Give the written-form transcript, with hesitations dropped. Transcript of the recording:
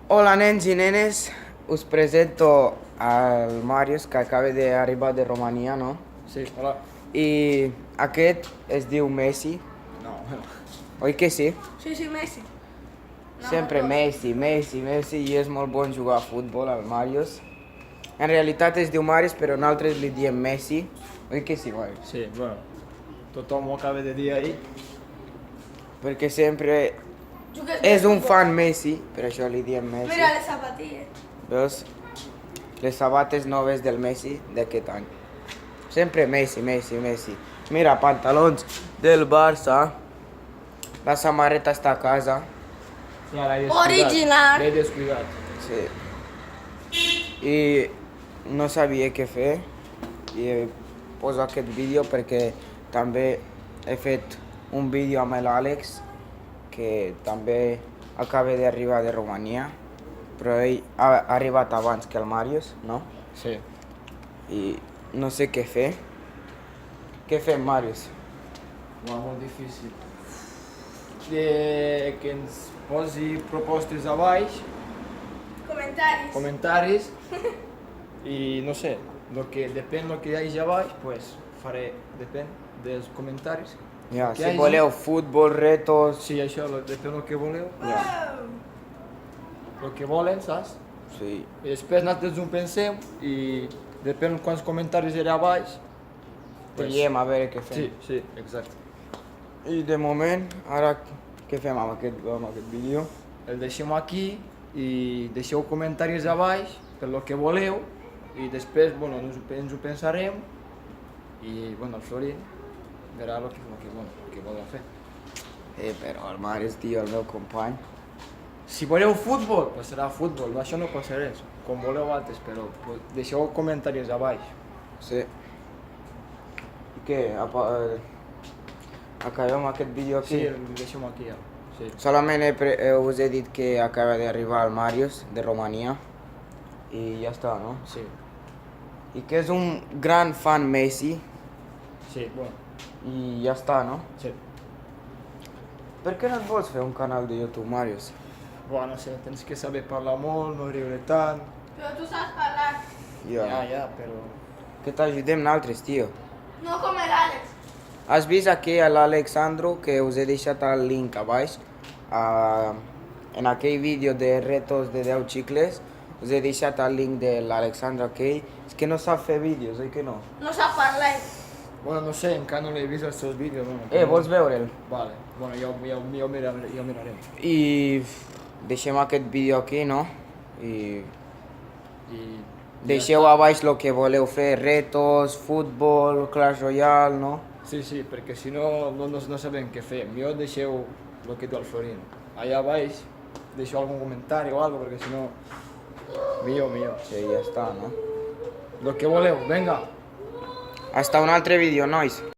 Hola nens i nenes, us presento al Marius que acaba d'arribar de Romania, no? Sí, hola. I aquest es diu Messi, No, oi que sí? Sí, Messi. No, Sempre no. Messi i és molt bon jugar a futbol, el Marius. En realitat es diu Marius, però nosaltres li diem Messi, oi que sí, Marius? sì, bueno, tothom ho acaba de dir ahir. Perquè sempre Jugues és de un futbol. fan Messi, per això li diem Messi. Mira les zapatilles. Veus? Les sabates noves del Messi d'aquest any. Sempre Messi. Mira, pantalons del Barça. La samarreta està a casa. Ja l'hai descuidat. Original. L'hai descuidat. Sí. I no sabia què fer. I he posat aquest vídeo perquè també he fet un vídeo amb l'Àlex, que també acaba d'arribar de Romania, però ell ha arribat abans que el Marius, no? Sí. I no sé què fer. Què fem, Marius? Molt difícil. Que ens posi propostes a baix, Comentaris. comentaris, i no sé, depèn del que hi hagi a baix, pues faré, depèn dels comentaris. Ja, Que si hagi. voleu futbol, retos... Sí, això, depèn del que voleu, Ja, el que volen, saps? sí. I després nosaltres ho pensem i depèn quants comentaris hi ha a baix. Triem a veure què fem. Sí, exacte. I de moment, ara què fem amb aquest vídeo? El deixem aquí i deixeu comentaris a baix per lo que voleu i després, bueno, ens ho pensarem i, bueno, el Florin verà el que vol fer. Però el Marius, tio, el meu company. Si voleu futbol, pues serà futbol, això no passa res, com voleu altres, però pues, deixeu comentaris a baix. Sí. I què? Acabem aquest vídeo aquí? Sí, el deixem aquí ja. Sí. Solament us he dit que acaba d'arribar el Marius de Romania i ja està, no? Sí, I que és un gran fan Messi sí, bueno, i ja està, no? sí. Per què no et vols fer un canal de YouTube, Marius? Bueno, no sé, tens que saber parlar molt, no riure tant. Però tu saps parlar. Ja, però... Que t'ajudem nosaltres, tio. No com l'Àlex. Has vist aquí a l'Alexandro, que us he deixat el link a baix, en aquell vídeo de retos de 10 xicles, us he deixat el link de l'Alexandro aquell. És que no sap fer vídeos, oi que no? No sap parlar. Bueno, no sé, encara no l'he vist els seus vídeos. Bueno, Vols veure'l? Vale, bueno, ja ho mirarem. I deixem aquest vídeo aquí, no? I I... deixeu a baix el que voleu fer, retos, futbol, Clash Royale, no? Sí, perquè si no, no sabem què fer. Millor deixeu el que diu el Florin. Allà baix deixeu algun comentari o algo, perquè si no... Millor. Sí, ja està, no? Lo que voleu, venga. Hasta un altre vídeo, nois.